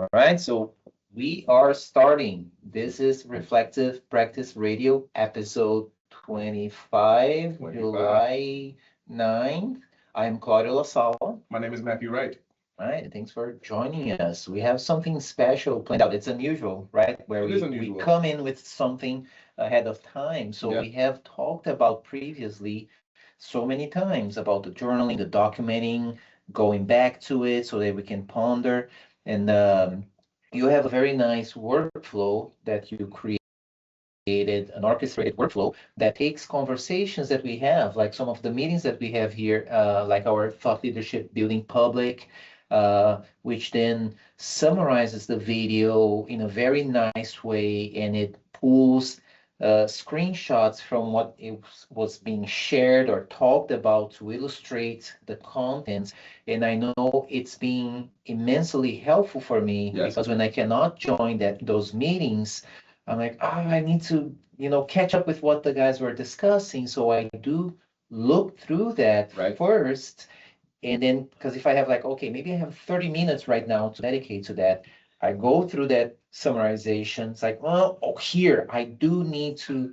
All right, so we are starting. This is Reflective Practice Radio, episode 25, 25. July 9th. I'm Claudio LaSala. My name is Matthew Wright. All right, thanks for joining us. We have something special planned out. It's unusual, right? Where It is we unusual. come in with something ahead of time. So Yeah. we have talked about previously so many times about the journaling, the documenting, going back to it so that we can ponder. And you have a very nice workflow that you created, an orchestrated workflow that takes conversations that we have, like some of the meetings that we have here, like our thought leadership building public, which then summarizes the video in a very nice way, and it pulls screenshots from what was being shared or talked about to illustrate the contents. And I know it's been immensely helpful for me Yes. because when I cannot join those meetings, I'm like, I need to, catch up with what the guys were discussing. So I do look through that Right. first. And then, because if I have like, okay, maybe I have 30 minutes right now to dedicate to that, I go through that summarization. It's like, well, here, I do need to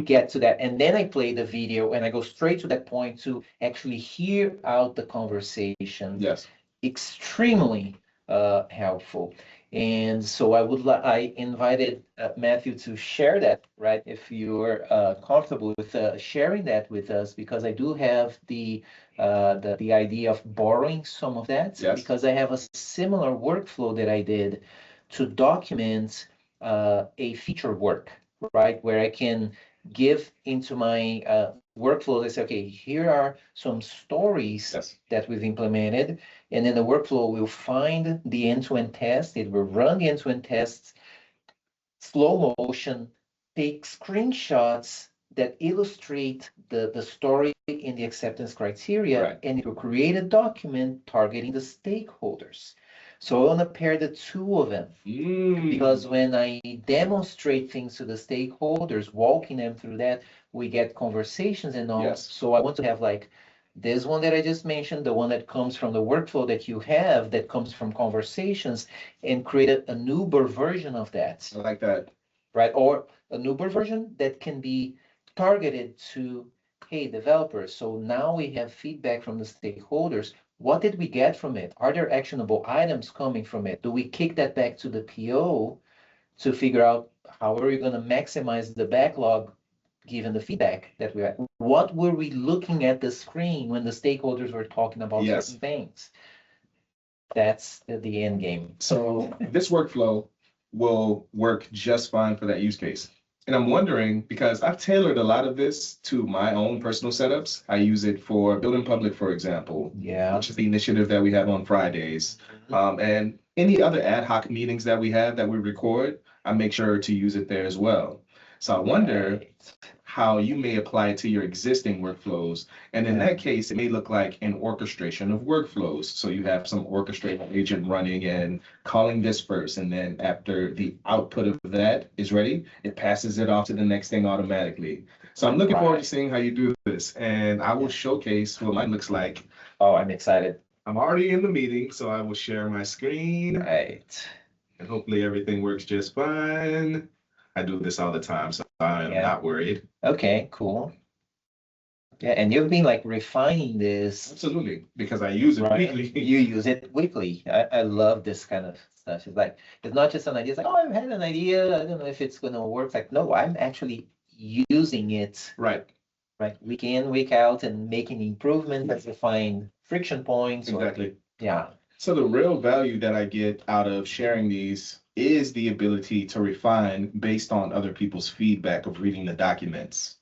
get to that. And then I play the video and I go straight to that point to actually hear out the conversation. Yes. Extremely helpful. And so I invited Matthew to share that, right? If you're comfortable with sharing that with us, because I do have the idea of borrowing some of that, Yes. because I have a similar workflow that I did to document a feature work, right? Where I can give into my workflow, let's say, okay, here are some stories Yes. that we've implemented, and then the workflow will find the end-to-end test, it will run the end-to-end tests, slow motion, take screenshots that illustrate the story in the acceptance criteria, Right. and it will create a document targeting the stakeholders. So I want to pair the two of them. Because when I demonstrate things to the stakeholders, walking them through that, we get conversations and all. Yes. So I want to have like this one that I just mentioned, the one that comes from the workflow that you have, that comes from conversations, and create an Uber version of that, I like that. right? Or an Uber version that can be targeted to, hey, developers. So now we have feedback from the stakeholders. What did we get from it? Are there actionable items coming from it? Do we kick that back to the PO to figure out how are we going to maximize the backlog given the feedback that we had? What were we looking at the screen when the stakeholders were talking about Yes. certain things? That's the end game. So this workflow will work just fine for that use case. And I'm wondering, because I've tailored a lot of this to my own personal setups. I use it for Building Public, for example, Yeah. which is the initiative that we have on Fridays. And any other ad hoc meetings that we have that we record, I make sure to use it there as well. So I wonder Right. how you may apply it to your existing workflows. And in that case, it may look like an orchestration of workflows. So you have some orchestrating agent running and calling this first, and then after the output of that is ready, it passes it off to the next thing automatically. So I'm looking forward to seeing how you do this, and I will showcase what mine looks like. Oh, I'm excited. I'm already in the meeting, so I will share my screen, Right. and hopefully everything works just fine. I do this all the time, so I am not worried. Okay, cool. Yeah, and you've been like refining this. Absolutely, because I use it Right. weekly. You use it weekly. I love this kind of stuff. It's like, it's not just an idea. It's like, oh, I've had an idea. I don't know if it's going to work. It's like, no, I'm actually using it, Right, right? Week in, week out, and making improvements to find friction points. exactly. Yeah. So the real value that I get out of sharing these is the ability to refine based on other people's feedback of reading the documents.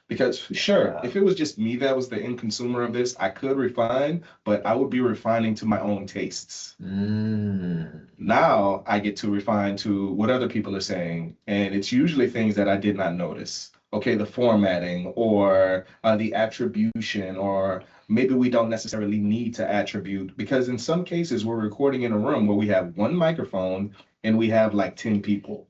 Because sure, if it was just me that was the end consumer of this, I could refine, but I would be refining to my own tastes. Now I get to refine to what other people are saying, and it's usually things that I did not notice. Okay, the formatting or the attribution, or maybe we don't necessarily need to attribute, because in some cases we're recording in a room where we have one microphone and we have like 10 people.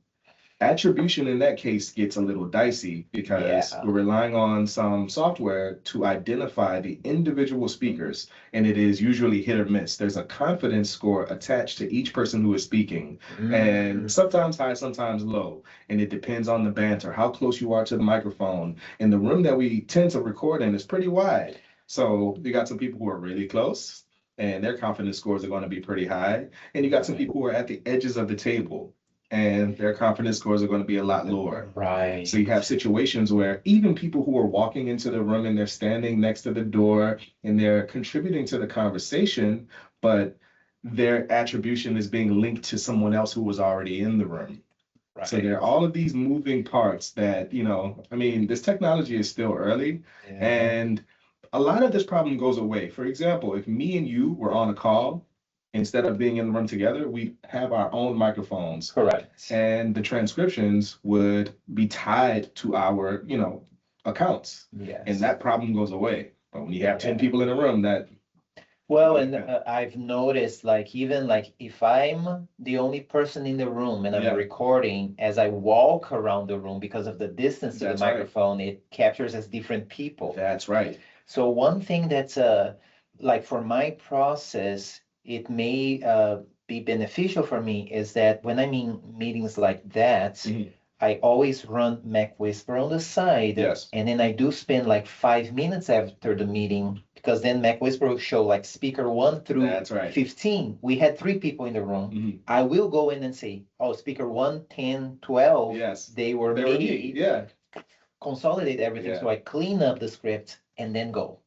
Attribution in that case gets a little dicey because Yeah. we're relying on some software to identify the individual speakers, and it is usually hit or miss. There's a confidence score attached to each person who is speaking, and sometimes high, sometimes low, and it depends on the banter, how close you are to the microphone. And the room that we tend to record in is pretty wide. So you got some people who are really close, and their confidence scores are going to be pretty high. And you got some people who are at the edges of the table, and their confidence scores are going to be a lot lower. Right. So you have situations where even people who are walking into the room and they're standing next to the door and they're contributing to the conversation, but their attribution is being linked to someone else who was already in the room. Right. So there are all of these moving parts that, you know, I mean, this technology is still early, and a lot of this problem goes away. For example, if me and you were on a call, instead of being in the room together, we have our own microphones. Correct. And the transcriptions would be tied to our, you know, accounts. Yes. And that problem goes away. But when you have 10 people in a room, that. Well, and I've noticed, like, even like if I'm the only person in the room and I'm recording, as I walk around the room, because of the distance to the microphone, it captures as different people. That's right. So one thing that's like for my process, it may be beneficial for me is that when I'm in meetings like that, I always run Mac Whisper on the side. Yes. And then I do spend like 5 minutes after the meeting, because then Mac Whisper will show like speaker 1 through 15. We had 3 people in the room. I will go in and say, oh, speaker 1, 10, 12. Yes. They were me. Yeah. Consolidate everything. So I clean up the script and then go.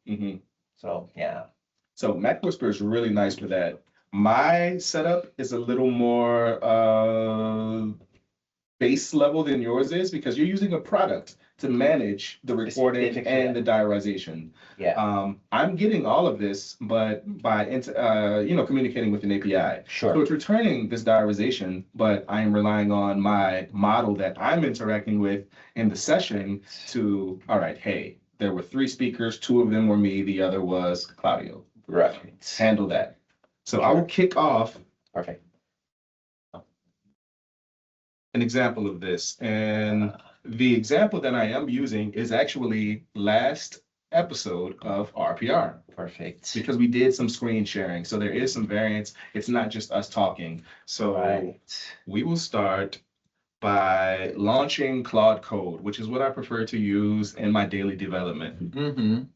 So, yeah. So Mac Whisper is really nice for that. My setup is a little more base level than yours is, because you're using a product to manage the recording and the diarization. Yeah. I'm getting all of this, but by you know, communicating with an API. Sure. So it's returning this diarization, but I am relying on my model that I'm interacting with in the session to, all right, hey, there were 3 speakers, 2 of them were me, the other was Claudio. Right. Handle that. So I will kick off. Perfect. An example of this, and the example that I am using is actually last episode of RPR. Perfect. Because we did some screen sharing, so there is some variance. It's not just us talking. So we will start by launching Claude Code, which is what I prefer to use in my daily development.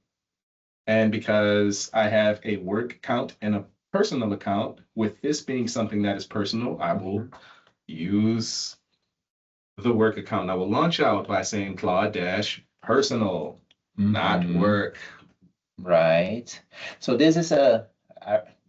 And because I have a work account and a personal account, with this being something that is personal, I will use the work account. I will launch out by saying Claude-personal, not work. Right. So this is a,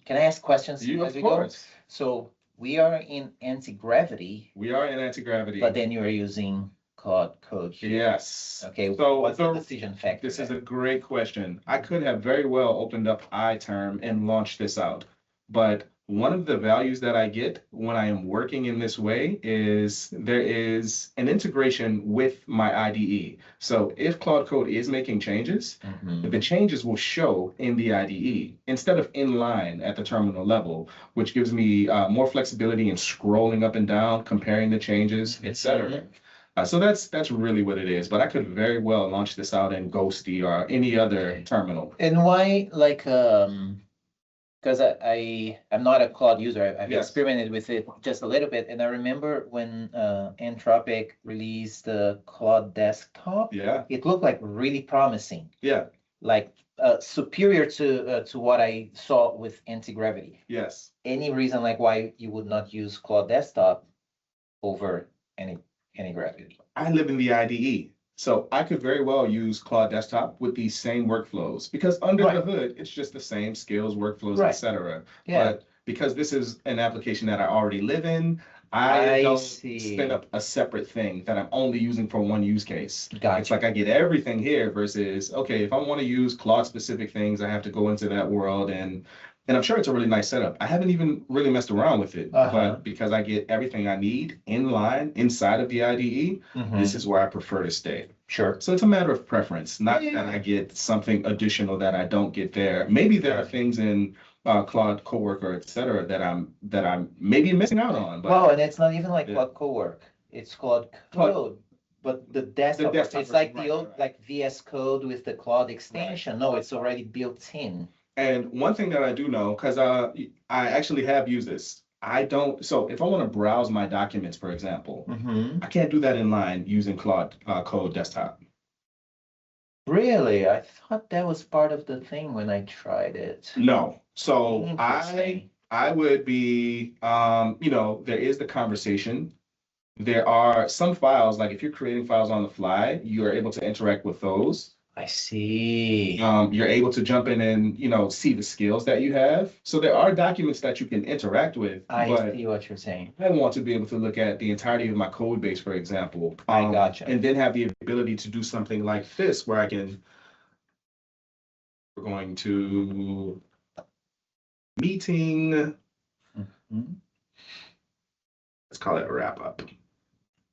can I ask questions as we go? So we are in anti-gravity. We are in anti-gravity. But then you are using Claude Code here. Yes. Okay, so what's the decision factor? This is a great question. I could have very well opened up iTerm and launched this out, but one of the values that I get when I am working in this way is there is an integration with my IDE. So if Claude Code is making changes, the changes will show in the IDE instead of inline at the terminal level, which gives me more flexibility in scrolling up and down, comparing the changes, etc. So that's really what it is. But I could very well launch this out in Ghosty or any other terminal. And why, like, because I'm not a Claude user. I've experimented with it just a little bit. And I remember when Anthropic released the Claude Desktop, it looked like really promising. Yeah. Like superior to what I saw with anti-gravity. Yes. Any reason like why you would not use Claude Desktop over anti-gravity? I live in the IDE. So I could very well use Claude Desktop with these same workflows, because under the hood, it's just the same skills, workflows, etc. But because this is an application that I already live in, I don't spin up a separate thing that I'm only using for one use case. It's like I get everything here versus, okay, if I want to use Claude specific things, I have to go into that world, and I'm sure it's a really nice setup. I haven't even really messed around with it, but because I get everything I need in line inside of the IDE, this is where I prefer to stay. Sure. So it's a matter of preference, not that I get something additional that I don't get there. Maybe there are things in Claude Coworker, etc., that I'm maybe missing out on. But well, and it's not even like Claude Cowork. It's called Claude- Code, but the desktop, desktop it's like version, the right, old, right. like VS Code with the Claude extension. No, it's already built in. And one thing that I do know, because I actually have used this, I don't, so if I want to browse my documents, for example, I can't do that in line using Claude Code Desktop. Really? I thought that was part of the thing when I tried it. No. So Interesting. I would be, you know, there is the conversation. There are some files, like if you're creating files on the fly, you are able to interact with those. I see. You're able to jump in and, you know, see the skills that you have. So there are documents that you can interact with, I but see what you're saying. I want to be able to look at the entirety of my code base, for example. I gotcha. And then have the ability to do something like this, where we're going to meeting, Mhm. let's call it a wrap up.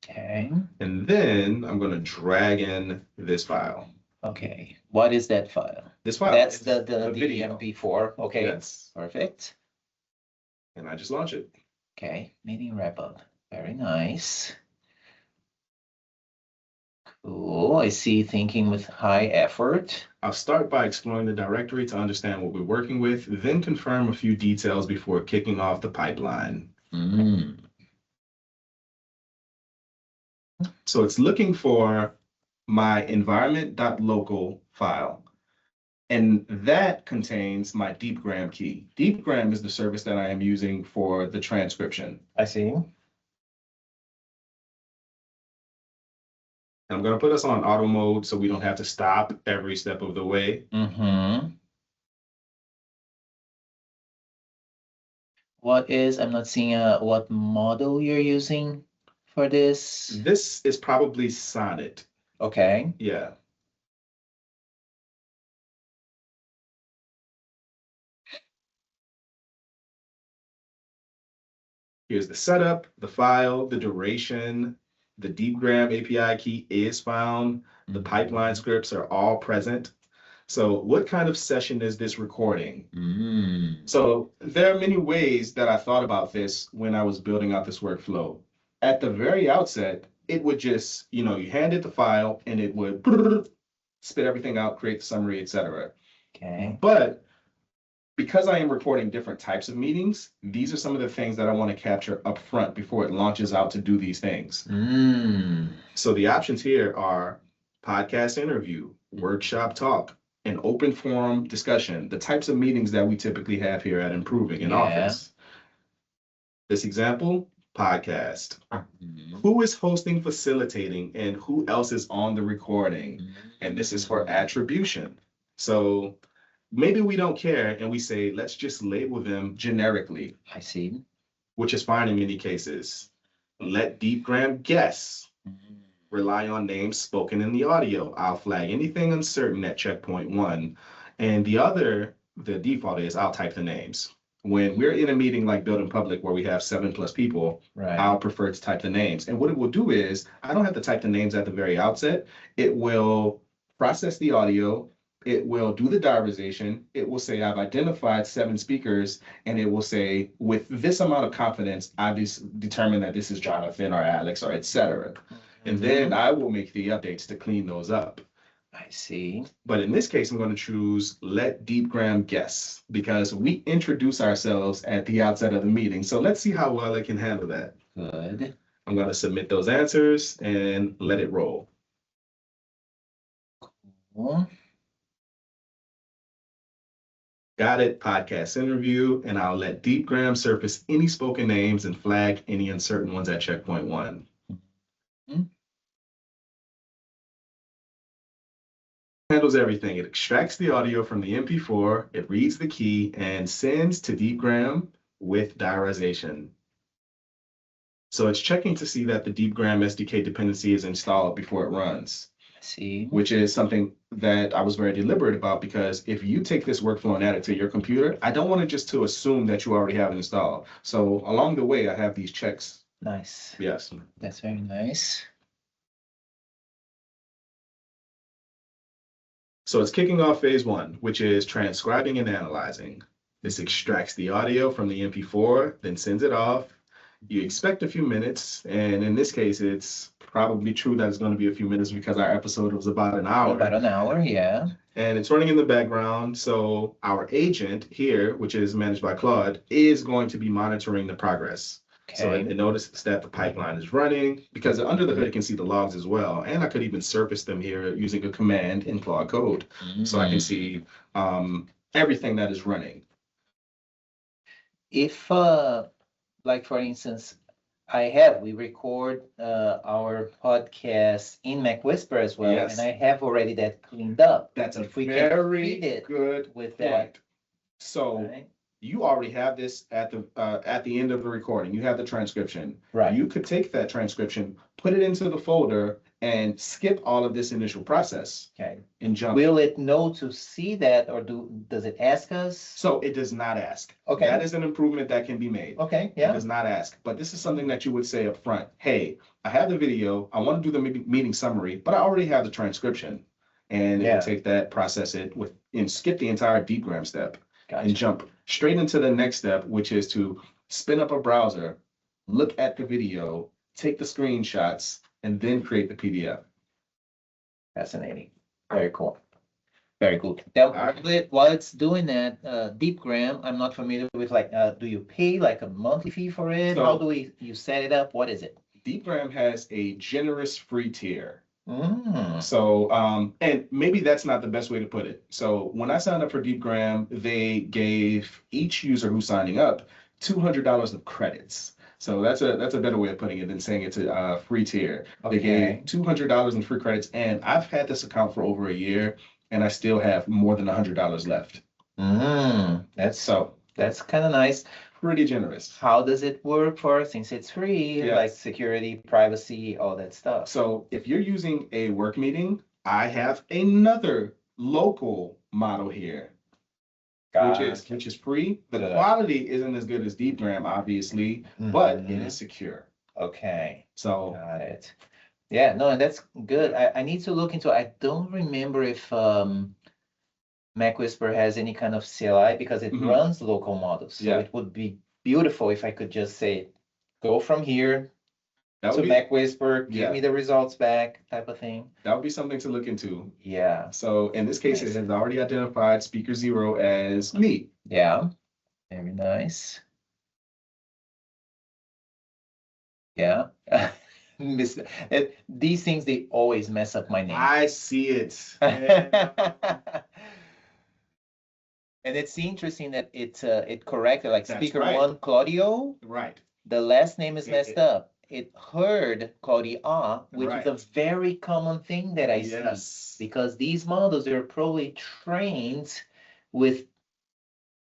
Okay. And then I'm going to drag in this file. Okay. What is that file? This file That's is the video. MP4. Okay. Yes. Perfect. And I just launch it. Okay. Meeting wrap up. Very nice. Cool. I see thinking with high effort. I'll start by exploring the directory to understand what we're working with, then confirm a few details before kicking off the pipeline. So it's looking for my environment.local file. And that contains my DeepGram key. DeepGram is the service that I am using for the transcription. I see. I'm going to put us on auto mode so we don't have to stop every step of the way. I'm not seeing what model you're using for this. This is probably Sonnet. Okay. Yeah. Here's the setup, the file, the duration, the DeepGram API key is found. The pipeline scripts are all present. So what kind of session is this recording? So there are many ways that I thought about this when I was building out this workflow. At the very outset, it would just, you know, you hand it the file and it would spit everything out, create the summary, etc. Okay. But because I am recording different types of meetings, these are some of the things that I want to capture up front before it launches out to do these things. So the options here are podcast interview, workshop talk, an open forum discussion, the types of meetings that we typically have here at Improving in Office. This example, podcast. Who is hosting, facilitating, and who else is on the recording? And this is for attribution. So maybe we don't care and we say, let's just label them generically. I see. Which is fine in many cases. Let DeepGram guess. Rely on names spoken in the audio. I'll flag anything uncertain at checkpoint 1. And the default is I'll type the names. When we're in a meeting like Build in Public where we have 7+ people, I'll prefer to type the names. And what it will do is I don't have to type the names at the very outset. It will process the audio. It will do the diarization. It will say, I've identified 7 speakers, and it will say, with this amount of confidence, I've determined that this is Jonathan or Alex or etc. And then I will make the updates to clean those up. I see. But in this case, I'm going to choose let DeepGram guess because we introduce ourselves at the outset of the meeting. So let's see how well it can handle that. Good. I'm going to submit those answers and let it roll. Cool. Got it, podcast interview, and I'll let DeepGram surface any spoken names and flag any uncertain ones at checkpoint 1. Handles everything. It extracts the audio from the MP4, it reads the key, and sends to DeepGram with diarization. So it's checking to see that the DeepGram SDK dependency is installed before it runs. See. Which is something that I was very deliberate about because if you take this workflow and add it to your computer, I don't want it just to assume that you already have it installed. So along the way, I have these checks. Nice. Yes. That's very nice. So it's kicking off phase 1, which is transcribing and analyzing. This extracts the audio from the MP4, then sends it off. You expect a few minutes, and in this case, it's probably true that it's going to be a few minutes because our episode was about an hour. About an hour, yeah. And it's running in the background. So our agent here, which is managed by Claude, is going to be monitoring the progress. So Okay. it notices that the pipeline is running because under the hood, it can see the logs as well. And I could even surface them here using a command in Claude Code. So I can see everything that is running. If, like for instance, we record our podcast in Mac Whisper as well, Yes. and I have already that cleaned up. That's a If we can very feed it good with point. that, So right? you already have this at the end of the recording. You have the transcription. Right. You could take that transcription, put it into the folder, and skip all of this initial process Okay. and jump. Will it know to see that, or does it ask us? So it does not ask. Okay. That is an improvement that can be made. Okay, It yeah. does not ask. But this is something that you would say up front. Hey, I have the video. I want to do the meeting summary, but I already have the transcription. And it Yeah. will take that, process it and skip the entire DeepGram step. Gotcha. And jump straight into the next step, which is to spin up a browser, look at the video, take the screenshots, and then create the PDF. Fascinating. Very cool. Very good. Now, while it's doing that, DeepGram, I'm not familiar with, like, do you pay like a monthly fee for it? So- How do you set it up? What is it? DeepGram has a generous free tier. Mm, So, and maybe that's not the best way to put it. So when I signed up for DeepGram, they gave each user who's signing up $200 of credits. So that's a better way of putting it than saying it's a free tier. They okay. gave $200 in free credits, and I've had this account for over a year, and I still have more than $100 left. That's kind of nice. Pretty generous. How does it work since it's free, Yes. like security, privacy, all that stuff? So if you're using a work meeting, I have another local model here, which is free. The Good. quality isn't as good as DeepGram, obviously, but it Mhm. is secure. Okay, So got it. Yeah, no, and that's good. I need to look into, I don't remember if Mac Whisper has any kind of CLI because it Mhm. runs local models. So Yeah. it would be beautiful if I could just say, go from here that to would be Mac Whisper, give Yeah. me the results back, type of thing. that would be something to look into. Yeah, So in this case, Nice. it has already identified speaker 0 as me. yeah, very nice. Yeah. These things, they always mess up my name. I see it. Yeah. And it's interesting that it corrected, like That's speaker right. 1, Claudio, Right. the last name is messed It- up. It heard Claudia, which Right. is a very common thing that I see. Yes. Because these models are probably trained with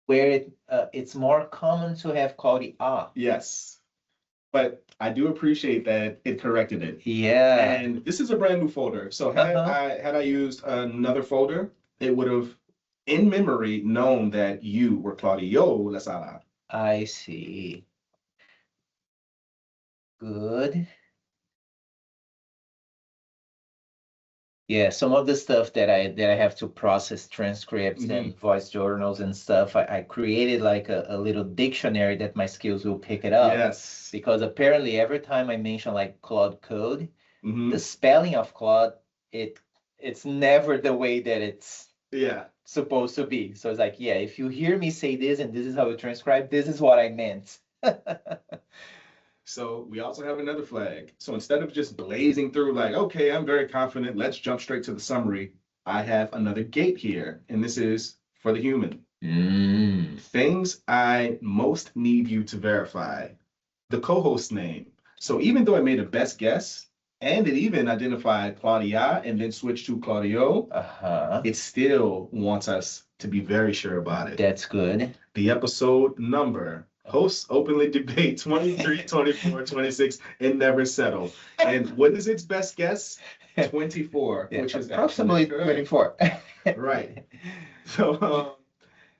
where it's more common to have Claudia. Yes. But I do appreciate that it corrected it. Yeah. And this is a brand new folder. So had I used another folder, it would have in memory known that you were Claudio Lasala. I see. Good. Yeah, some of the stuff that I have to process transcripts and voice journals and stuff, I created like a little dictionary that my skills will pick it up. Yes. Because apparently every time I mention like Claude Code, Mhm. the spelling of Claude, it's never the way that it's Yeah. supposed to be. So it's like, yeah, if you hear me say this and this is how you transcribe, this is what I meant. So we also have another flag. So instead of just blazing through like, okay, I'm very confident, let's jump straight to the summary, I have another gate here, and this is for the human. Things I most need you to verify. The co-host name. So even though I made a best guess, and it even identified Claudia and then switched to Claudio, it still wants us to be very sure about it. That's good. The episode number. Hosts openly debate 23, 24, 26, and never settle. And what is its best guess? 24, Yeah, which is approximately actually correct. 24. Right. So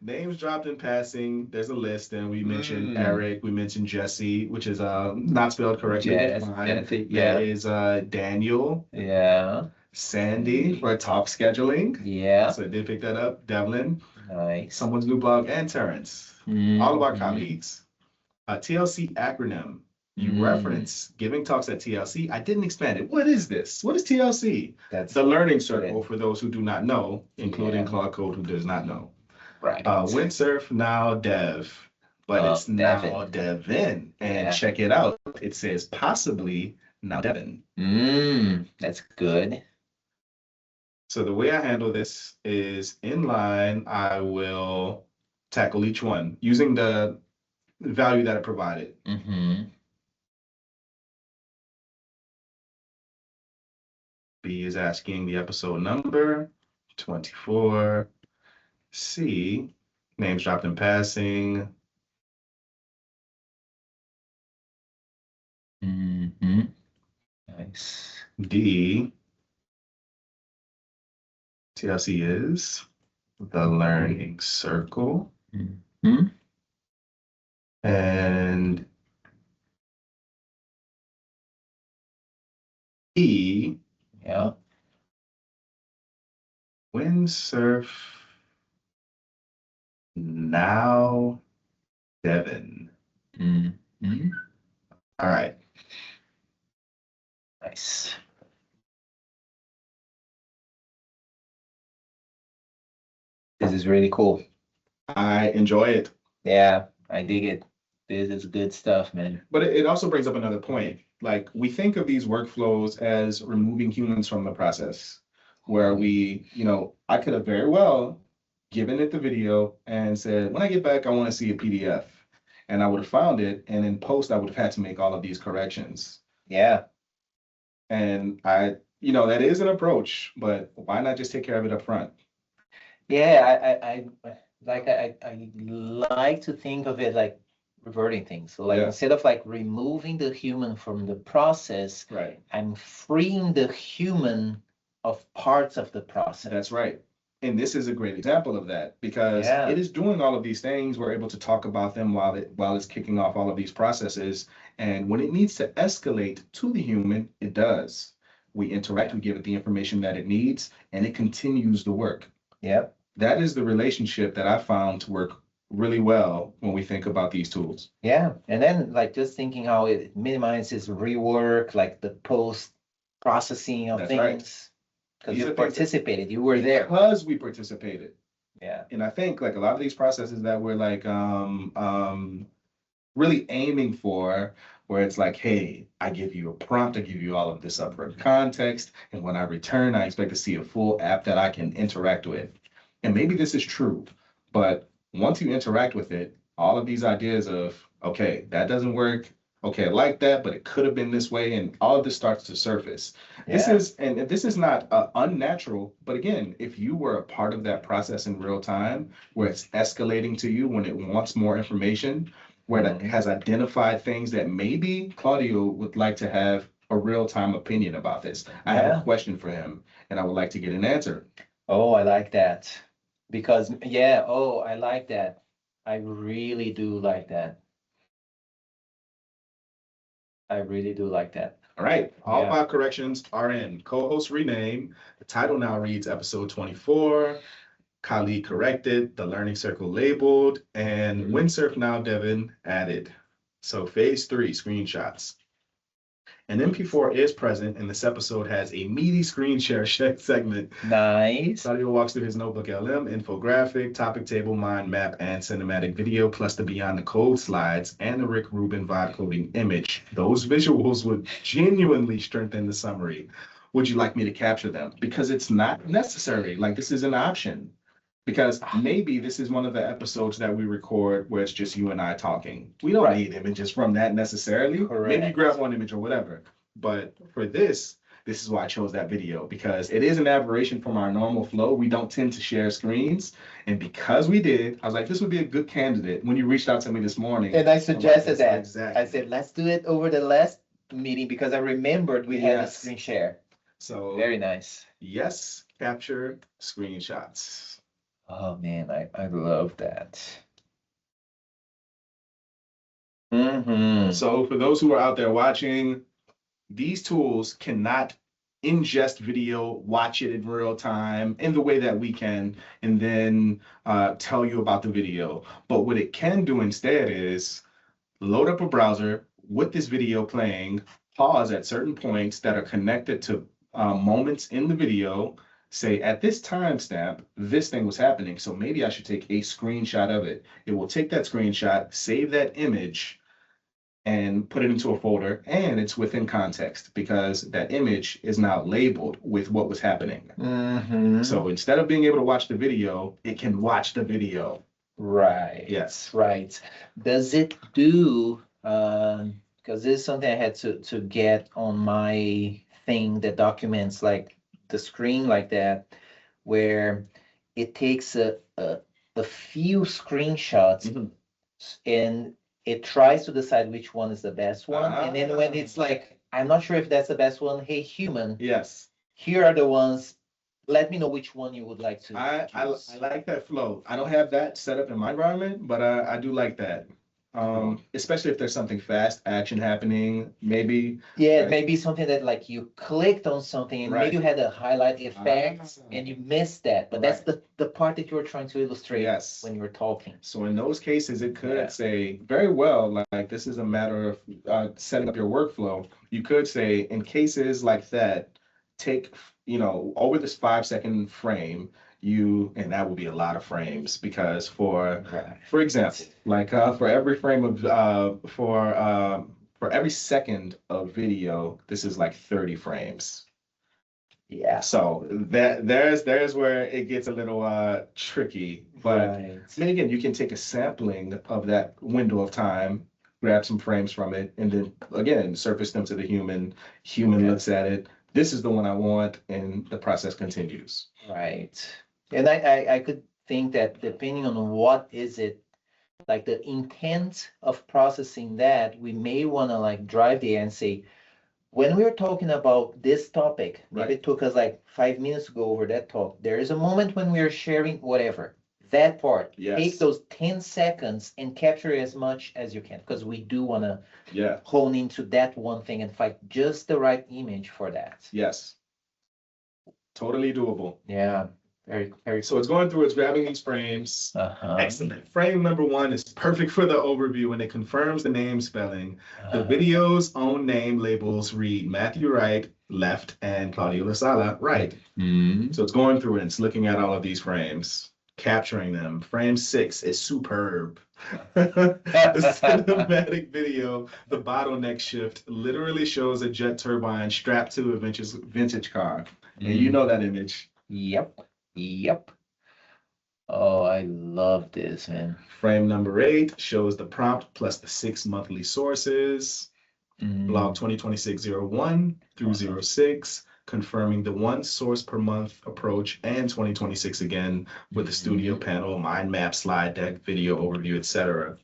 names dropped in passing. There's a list, and we mentioned Eric. We mentioned Jesse, which is not spelled correctly. Jesse, That is Daniel. Yeah. Sandy for talk scheduling. Yeah. So I did pick that up. Devlin. Nice. Someone's new blog, and Terrence. All of our colleagues. TLC acronym. You reference giving talks at TLC. I didn't expand it. What is this? What is TLC? That's the learning circle for those who do not know, including Claude Code who does not know. right. Windsurf now dev, but it's now Devin. Devin. And check it out. It says possibly now Devin. That's good. So the way I handle this is in line, I will tackle each one using the value that it provided. B is asking the episode number, 24. C, names dropped in passing. Nice. D, TLC is the learning circle. And E, windsurf now Devin. All right. Nice. This is really cool. I enjoy it. Yeah, I dig it. This is good stuff, man. But it also brings up another point. Like, we think of these workflows as removing humans from the process, where we, I could have very well given it the video and said, when I get back, I want to see a PDF. And I would have found it. And in post, I would have had to make all of these corrections. Yeah. And that is an approach, but why not just take care of it up front? Yeah, I like to think of it like reverting things. So instead of like removing the human from the process, right, I'm freeing the human of parts of the process. That's right. And this is a great example of that because it is doing all of these things. We're able to talk about them while it's kicking off all of these processes. And when it needs to escalate to the human, it does. We interact, we give it the information that it needs, and it continues the work. Yep. That is the relationship that I found to work really well when we think about these tools. Yeah. And then just thinking how it minimizes rework, like the post processing of things. Because you participated, you were there. Because we participated. Yeah. And I think a lot of these processes that we're really aiming for, where it's like, hey, I give you a prompt, I give you all of this upfront context, and when I return, I expect to see a full app that I can interact with. And maybe this is true, but once you interact with it, all of these ideas of, okay, that doesn't work. Okay, I like that, but it could have been this way, and all of this starts to surface. Yeah. This is not unnatural, but again, if you were a part of that process in real time, where it's escalating to you when it wants more information, where it has identified things that maybe Claudio would like to have a real-time opinion about this. I have a question for him, and I would like to get an answer. Oh, I like that. Because, I like that. I really do like that. I really do like that. All right. All 5 corrections are in. Co-host rename. The title now reads episode 24. Colleague corrected. The learning circle labeled. And windsurf now Devin added. So phase 3, screenshots. An MP4 is present, and this episode has a meaty screen share segment. Nice. Claudio walks through his NotebookLM, infographic, topic table, mind map, and cinematic video, plus the Beyond the Code slides and the Rick Rubin vibe coding image. Those visuals would genuinely strengthen the summary. Would you like me to capture them? Because it's not necessary. This is an option. Because maybe this is one of the episodes that we record where it's just you and I talking. We don't need images from that necessarily. Correct. Maybe you grab one image or whatever. But for this is why I chose that video, because it is an aberration from our normal flow. We don't tend to share screens. And because we did, I was like, this would be a good candidate when you reached out to me this morning. And I suggested that. Exactly. I said, let's do it over the last meeting because I remembered we had a screen share. So very nice. Yes, capture screenshots. Oh man, I love that. So for those who are out there watching, these tools cannot ingest video, watch it in real time in the way that we can, and then tell you about the video. But what it can do instead is load up a browser, with this video playing, pause at certain points that are connected to moments in the video, say at this timestamp, this thing was happening. So maybe I should take a screenshot of it. It will take that screenshot, save that image, and put it into a folder, and it's within context because that image is now labeled with what was happening. So instead of being able to watch the video, it can watch the video. Right. Yes. Right. Does it do, because this is something I had to get on my thing that documents like the screen like that, where it takes a few screenshots and it tries to decide which one is the best one. And then when it's like, I'm not sure if that's the best one, hey, human, Yes. here are the ones. Let me know which one you would like to I use. like that flow. I don't have that set up in my environment, but I do like that. Especially if there's something fast action happening, maybe. Yeah, Right. maybe something that like you clicked on something and Right. maybe you had a highlight effect and you missed that, but that's Right. the part that you were trying to illustrate Yes. when you were talking. So in those cases, it could Yeah. say very well, like this is a matter of setting up your workflow. You could say in cases like that, take, over this 5-second frame, and that would be a lot of frames because for example, like for every frame of, for every second of video, this is like 30 frames. Yeah. So there's where it gets a little tricky. But I mean, again, you can take a sampling of that window of time, grab some frames from it, and then again surface them to the human. Human looks at it. This is the one I want, and the process continues. Right. And I could think that depending on what is it, like the intent of processing that, we may want to like drive the and say, when we're talking about this topic, maybe it took us like 5 minutes to go over that talk. There is a moment when we are sharing whatever, that part. Take those 10 seconds and capture as much as you can, because we do want to hone into that one thing and find just the right image for that. Yes. Totally doable. Yeah. Very, very So it's going through, it's grabbing these frames. Excellent. Frame number 1 is perfect for the overview when it confirms the name spelling. The video's own name labels read Matthew Wright, left, and Claudio Lasala, right. So it's going through it and it's looking at all of these frames, capturing them. Frame 6 is superb. The cinematic video, the bottleneck shift, literally shows a jet turbine strapped to a vintage car. And you know that image. Yep. Oh, I love this, man. Frame number 8 shows the prompt plus the 6 monthly sources. Log 2026-01 through 06, confirming the 1 source per month approach, and 2026 again with the studio panel, mind map, slide deck, video overview, etc.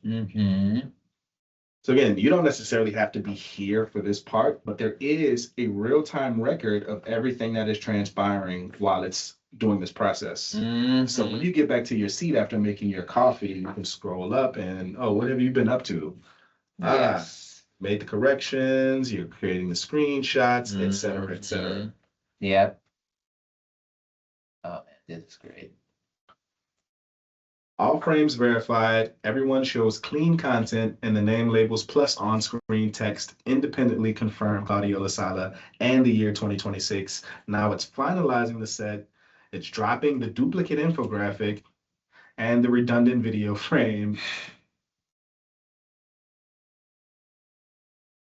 So again, you don't necessarily have to be here for this part, but there is a real-time record of everything that is transpiring while it's doing this process. So when you get back to your seat after making your coffee, you can scroll up and, oh, what have you been up to? Made the corrections, you're creating the screenshots, etc., etc. Yep. Oh, man, this is great. All frames verified, everyone shows clean content, and the name labels plus on-screen text independently confirm Claudio Lasala and the year 2026. Now it's finalizing the set, it's dropping the duplicate infographic and the redundant video frame.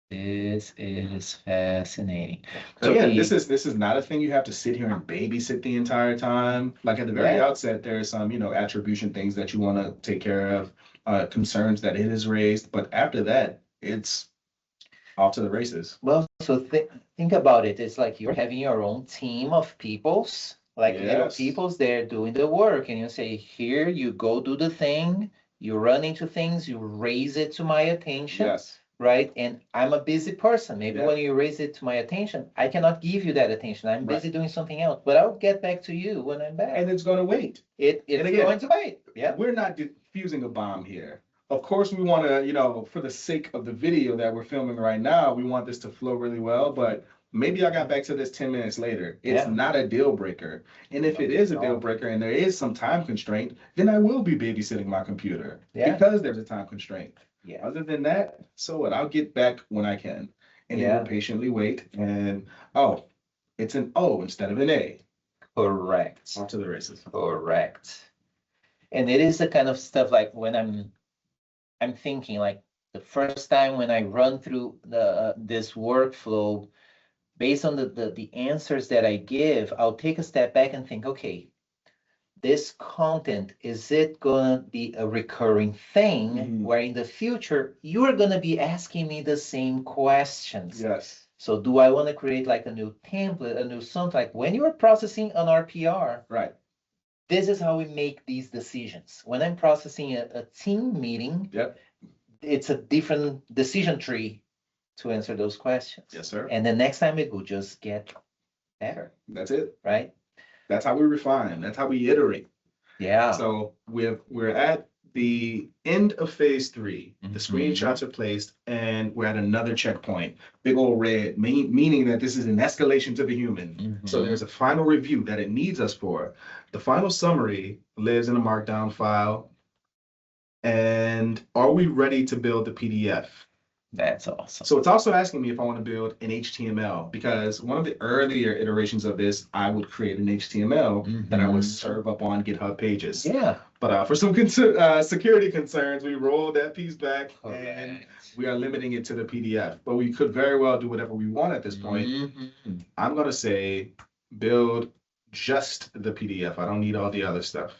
This is fascinating. So again, this is not a thing you have to sit here and babysit the entire time. Like at the very outset, there's some, attribution things that you want to take care of, concerns that it has raised. But after that, it's off to the races. Well, so think about it. It's like you're having your own team of peoples, like little peoples there doing the work. And you say, here, you go do the thing. You run into things. You raise it to my attention. Right? And I'm a busy person. Maybe when you raise it to my attention, I cannot give you that attention. I'm busy doing something else, but I'll get back to you when I'm back. And it's going to wait. It's going to wait. Yeah. We're not defusing a bomb here. Of course, we want to, for the sake of the video that we're filming right now, we want this to flow really well, but maybe I got back to this 10 minutes later. It's not a deal breaker. And if it is a deal breaker and there is some time constraint, then I will be babysitting my computer because there's a time constraint. Yeah. Other than that, so what? I'll get back when I can. And then Yeah. we'll patiently wait. And oh, it's an O instead of an A. Correct. On to the races. Correct. And it is the kind of stuff like when I'm thinking like the first time when I run through the this workflow, based on the answers that I give, I'll take a step back and think, okay, this content, is it gonna be a recurring thing where in the future you're gonna be asking me the same questions? Yes. So do I want to create like a new template, a new something like when you're processing an RPR, Right. this is how we make these decisions. When I'm processing a team meeting, Yep. it's a different decision tree to answer those questions. Yes, sir. And the next time it will just get better, That's it. right? That's how we refine. That's how we iterate. Yeah. So we're at the end of phase 3. The screenshots are placed, and we're at another checkpoint. Big old red, meaning that this is an escalation to the human. So there's a final review that it needs us for. The final summary lives in a markdown file. And are we ready to build the PDF? That's awesome. So it's also asking me if I want to build an HTML, because one of the earlier iterations of this, I would create an HTML that I would serve up on GitHub pages. Yeah. But for some security concerns, we rolled that piece back and we are limiting it to the PDF. But we could very well do whatever we want at this point. I'm going to say build just the PDF. I don't need all the other stuff.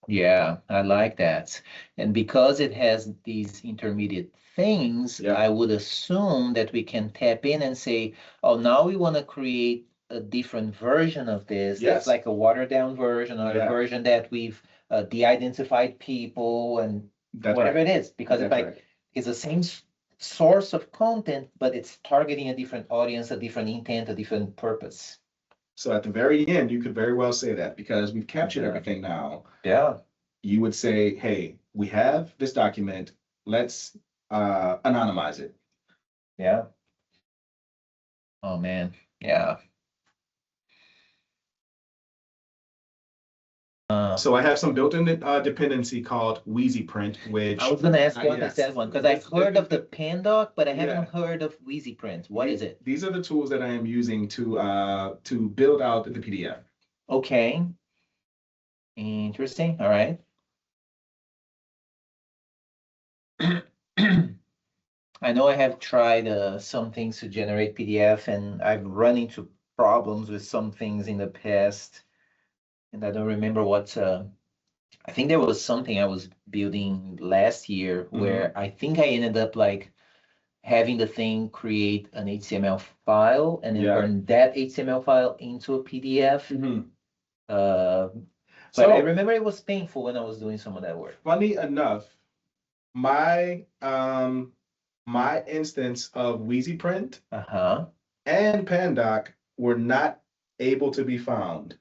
Yeah, I like that. And because it has these intermediate things, I would assume that we can tap in and say, oh, now we want to create a different version of this. Yes. That's like a watered down version or a version that we've de-identified people and whatever it is. Because it's the same source of content, but it's targeting a different audience, a different intent, a different purpose. So at the very end, you could very well say that because we've captured everything now. Yeah. You would say, hey, we have this document. Let's anonymize it. Yeah. Oh, man. Yeah. So I have some built-in dependency called Wheezy Print, which I was going to ask you about that one because I've heard of the Pandoc, but I haven't heard of Wheezy Print. What is it? These are the tools that I am using to build out the PDF. Okay. Interesting. All right. I know I have tried some things to generate PDF, and I've run into problems with some things in the past, and I don't remember what. I think there was something I was building last year where I think I ended up like having the thing create an HTML file and then turn that HTML file into a PDF. But I remember it was painful when I was doing some of that work. Funny enough, my my instance of Wheezy Print and Pandoc were not able to be found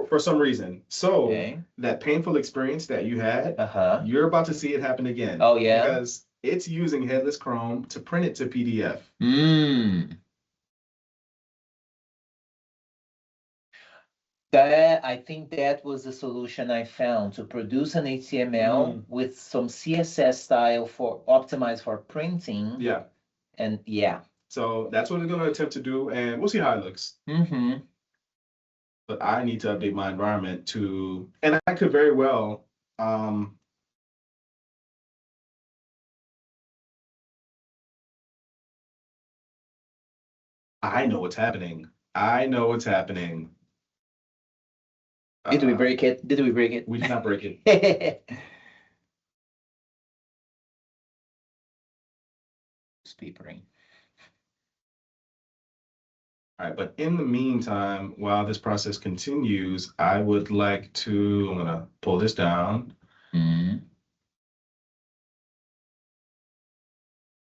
for some reason. So that painful experience that you had, you're about to see it happen again. Oh, yeah? Because it's using Headless Chrome to print it to PDF. I think that was the solution I found to produce an HTML with some CSS style for optimized for printing. Yeah. And yeah. So that's what we're going to attempt to do, and we'll see how it looks. But I need to update my environment to, and I could very well, I know what's happening. I know what's happening. Did we break it? Did we break it? We did not break it. Speakering. All right, but in the meantime, while this process continues, I would like to, I'm gonna pull this down.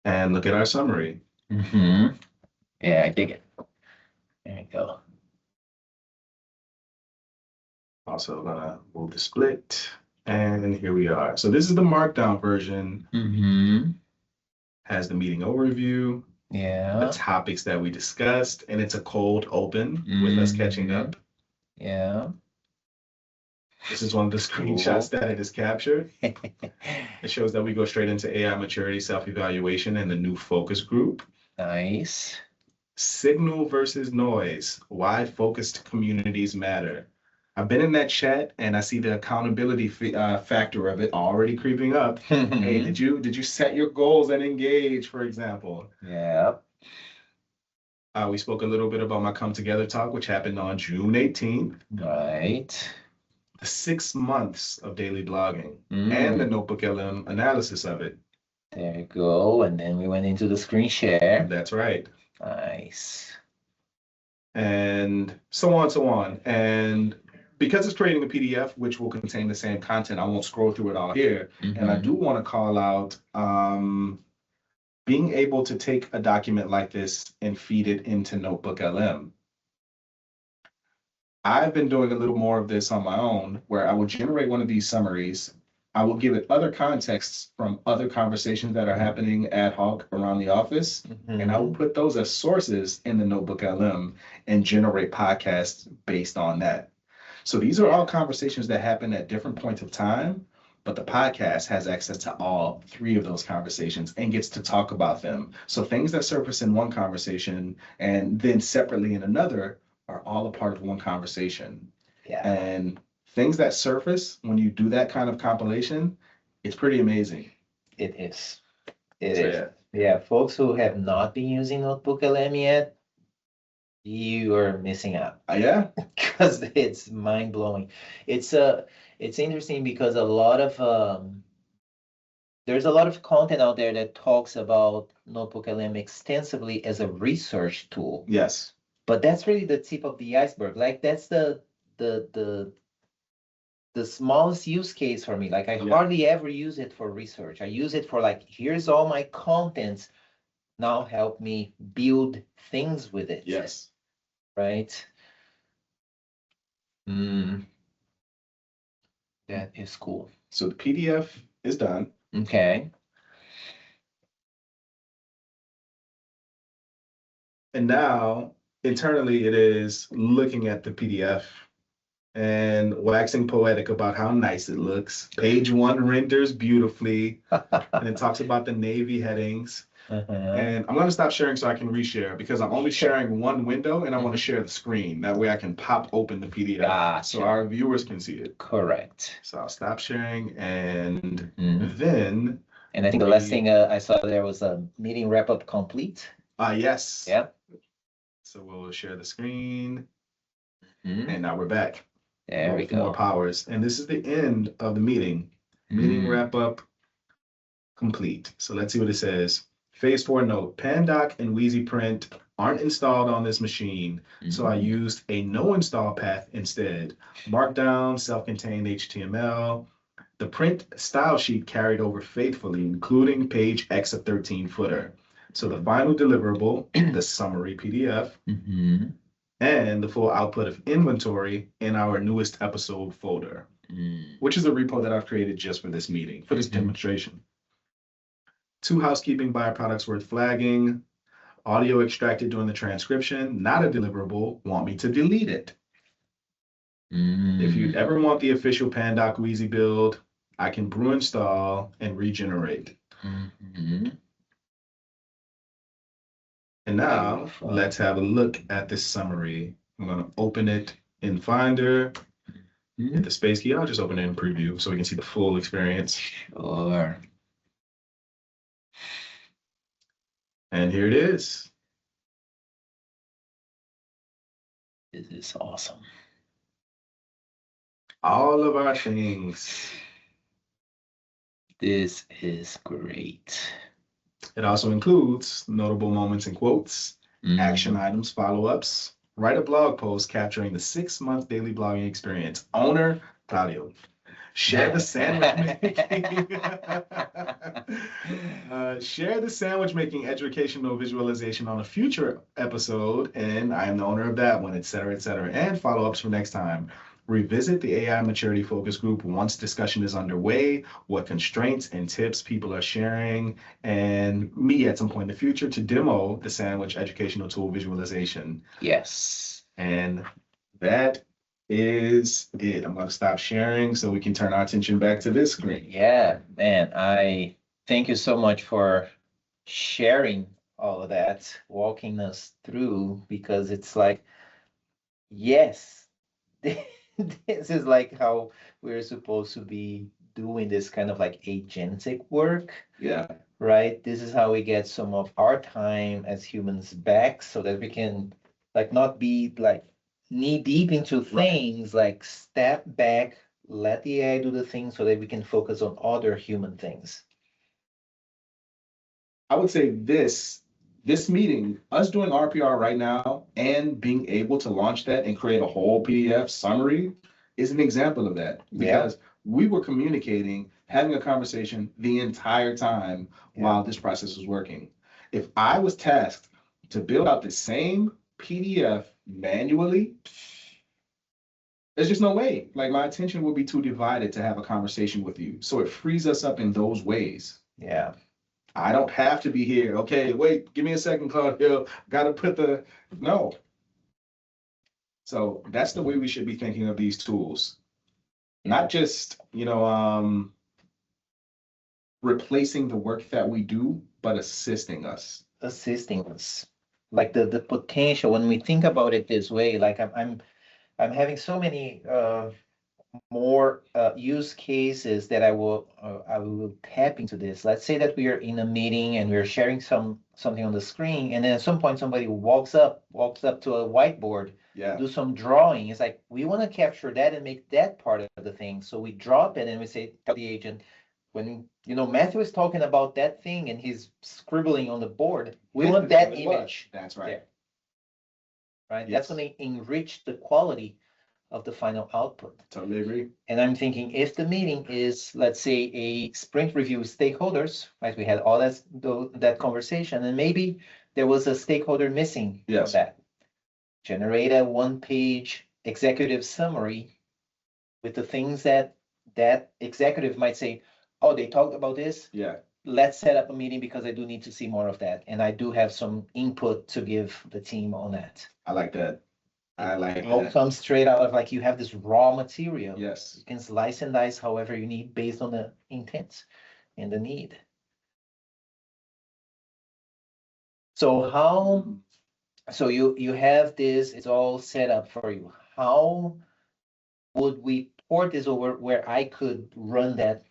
And look at our summary. Yeah, I dig it. There you go. Also gonna move the split, and here we are. So this is the markdown version. Has the meeting overview. Yeah. The topics that we discussed, and it's a cold open with us catching up. Yeah. This is one of the screenshots that it is captured. It shows that we go straight into AI maturity, self-evaluation, and the new focus group. Nice. Signal versus noise, why focused communities matter. I've been in that chat and I see the accountability factor of it already creeping up. Hey, did you set your goals and engage, for example? Yeah. We spoke a little bit about my Come Together talk, which happened on June 18th. Right. The 6 months of daily blogging and the NotebookLM analysis of it. There you go. And then we went into the screen share. That's right. Nice. And so on, so on. And because it's creating a PDF, which will contain the same content, I won't scroll through it all here. And I do want to call out being able to take a document like this and feed it into NotebookLM. I've been doing a little more of this on my own, where I will generate one of these summaries. I will give it other contexts from other conversations that are happening ad hoc around the office, and I will put those as sources in the NotebookLM and generate podcasts based on that. So these are all conversations that happen at different points of time, but the podcast has access to all 3 of those conversations and gets to talk about them. So things that surface in one conversation and then separately in another are all a part of one conversation. Yeah. And things that surface when you do that kind of compilation, it's pretty amazing. It is. It is. Yeah, folks who have not been using NotebookLM yet, you are missing out. Yeah. Because it's mind-blowing. It's interesting because there's a lot of content out there that talks about NotebookLM extensively as a research tool. Yes. But that's really the tip of the iceberg. Like that's the smallest use case for me. Like I hardly ever use it for research. I use it for like, here's all my contents. Now help me build things with it. Yes. Right? That is cool. So the PDF is done. Okay. And now internally it is looking at the PDF and waxing poetic about how nice it looks. Page 1 renders beautifully, and it talks about the Navy headings. And I'm going to stop sharing so I can reshare, because I'm only sharing one window and I want to share the screen. That way I can pop open the PDF so our viewers can see it. Correct. So I'll stop sharing, and then... And I think the last thing I saw there was a meeting wrap-up complete. Yes. Yep. So we'll share the screen. And now we're back. There we go. More powers. And this is the end of the meeting. Meeting wrap-up complete. So let's see what it says. Phase 4 note, Pandoc and Wheezy Print aren't installed on this machine, so I used a no install path instead. Markdown, self-contained HTML. The print style sheet carried over faithfully, including page X of 13 footer. So the final deliverable, the summary PDF, and the full output of inventory in our newest episode folder, which is a repo that I've created just for this meeting, for this demonstration. 2 housekeeping byproducts worth flagging. Audio extracted during the transcription, not a deliverable, want me to delete it. If you ever want the official Pandoc Wheezy build, I can brew install and regenerate. And now let's have a look at this summary. I'm going to open it in Finder. Hit the space key. I'll just open it in preview so we can see the full experience. Sure. And here it is. This is awesome. All of our things. This is great. It also includes notable moments and quotes, action items, follow-ups, write a blog post capturing the 6-month daily blogging experience. Owner, Claudio. Share the sandwich making. Share the sandwich making educational visualization on a future episode, and I am the owner of that one, etc., etc. And follow-ups for next time. Revisit the AI maturity focus group once discussion is underway, what constraints and tips people are sharing, and me at some point in the future to demo the sandwich educational tool visualization. Yes. And that is it. I'm going to stop sharing so we can turn our attention back to this screen. Yeah, man, I thank you so much for sharing all of that, walking us through, because it's like, yes, this is like how we're supposed to be doing this kind of like agentic work, Yeah. right? This is how we get some of our time as humans back so that we can like not be like knee deep into Right. things, like step back, let the AI do the thing so that we can focus on other human things. I would say this meeting, us doing RPR right now and being able to launch that and create a whole PDF summary is an example of that. Yeah. Because we were communicating, having a conversation the entire time Yeah. while this process was working. If I was tasked to build out the same PDF manually, there's just no way. Like my attention would be too divided to have a conversation with you. So it frees us up in those ways. Yeah. I don't have to be here. Okay, wait, give me a second, Claudio. Gotta put the, no. So that's the way we should be thinking of these tools. Not just, replacing the work that we do, but assisting us. Assisting us. Like the potential when we think about it this way, like I'm having so many more use cases that I will tap into this. Let's say that we are in a meeting and we're sharing something on the screen, and then at some point somebody walks up to a whiteboard, Yeah. do some drawing. It's like we want to capture that and make that part of the thing. So we drop it and we say, tell the agent, when Matthew is talking about that thing and he's scribbling on the board, we want that image. That's right. There, right? Yes. That's going to enrich the quality of the final output. Totally agree. And I'm thinking if the meeting is, let's say, a sprint review with stakeholders, right? We had all that conversation, and maybe there was a stakeholder missing from Yes. that. Generate a one-page executive summary with the things that executive might say, oh, they talked about this. Yeah. Let's set up a meeting because I do need to see more of that. And I do have some input to give the team on that. I like that. It all comes straight out of like you have this raw material. Yes. You can slice and dice however you need based on the intent and the need. So you have this, it's all set up for you. How would we port this over where I could run that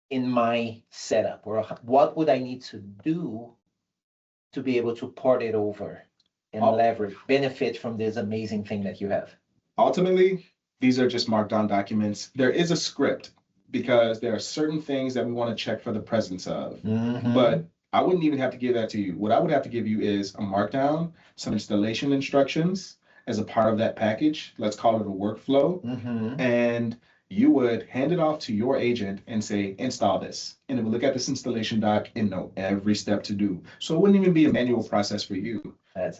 in my setup? Or what would I need to do to be able to port it over and leverage, benefit from this amazing thing that you have? Ultimately, these are just markdown documents. There is a script because there are certain things that we want to check for the presence of. Mhm. But I wouldn't even have to give that to you. What I would have to give you is a markdown, some installation instructions as a part of that package. Let's call it a workflow. Mhm. And you would hand it off to your agent and say, install this. And it would look at this installation doc and know every step to do. So it wouldn't even be a manual process for you.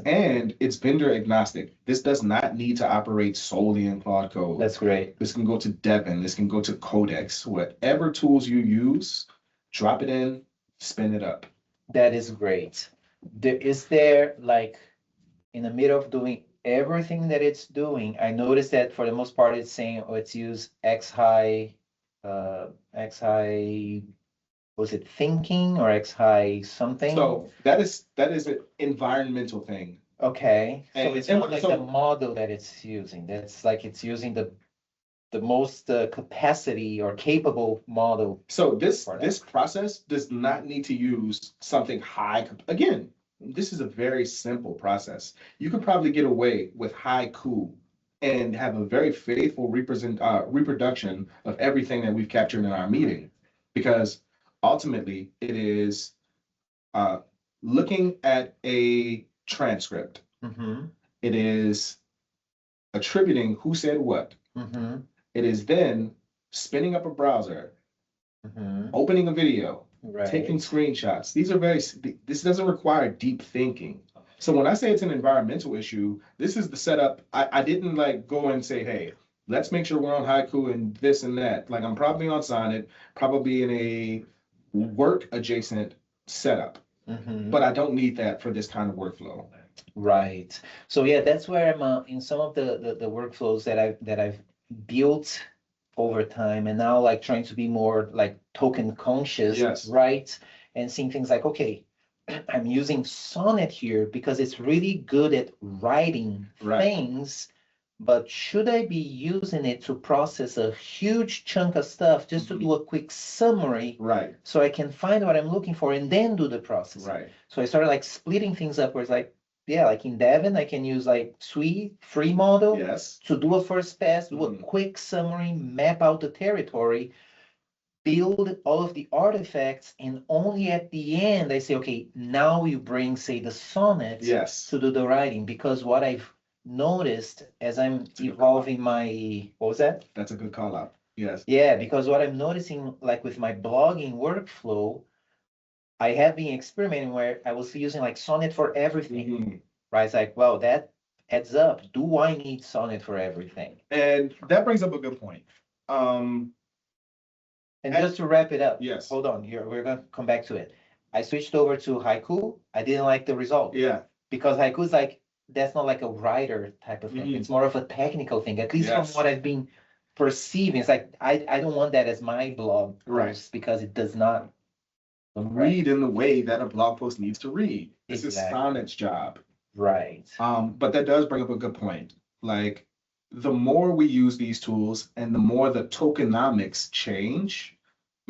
And it's vendor agnostic. This does not need to operate solely in Claude Code. That's great. This can go to Devin. This can go to Codex. Whatever tools you use, drop it in, spin it up. That is great. Is there like in the middle of doing everything that it's doing, I noticed that for the most part it's saying, oh, it's use X high, was it thinking or X high something? So that is an environmental thing. Okay, so And- it's and not like so- the model that it's using. That's like it's using the most capacity or capable model. So this for that. this process does not need to use something high. Again, this is a very simple process. You could probably get away with haiku and have a very faithful reproduction of everything that we've captured in our meeting, because ultimately it is looking at a transcript. Mm-hmm. It is attributing who said what. Mm-hmm. It is then spinning up a browser, Mm-hmm. opening a video, Right. taking screenshots. This doesn't require deep thinking. So when I say it's an environmental issue, this is the setup. I didn't like go and say, hey, let's make sure we're on haiku and this and that. Like I'm probably on Sonnet, probably in a work adjacent setup, Mm-hmm. but I don't need that for this kind of workflow. Right. So yeah, that's where I'm in some of the workflows that I've built over time, and now like trying to be more like token conscious, Yes. right? And seeing things like, okay, I'm using Sonnet here because it's really good at writing Right. things, but should I be using it to process a huge chunk of stuff just to do a quick summary Right. so I can find what I'm looking for and then do the processing? Right. So I started like splitting things up where it's like, yeah, like in Devon, I can use like Sui free model Yes. to do a first pass, do a quick summary, map out the territory, build all of the artifacts, and only at the end I say, okay, now you bring, say, the sonnet Yes. to do the writing. Because what I've noticed as I'm evolving my, what was that? That's a good call out. Yes. Yeah, because what I'm noticing, like with my blogging workflow, I have been experimenting where I was using like Sonnet for everything, right? It's like, well, that adds up. Do I need Sonnet for everything? And that brings up a good point. And just to wrap it up, Yes. hold on, here we're gonna come back to it. I switched over to haiku. I didn't like the result. Yeah. Because haiku is like, that's not like a writer type of thing. It's more of a technical thing, at least from what I've been perceiving. It's like I don't want that as my blog post because it does not read in the way that a blog post needs to read. This is Sonnet's job. Right. But that does bring up a good point. Like, the more we use these tools and the more the tokenomics change,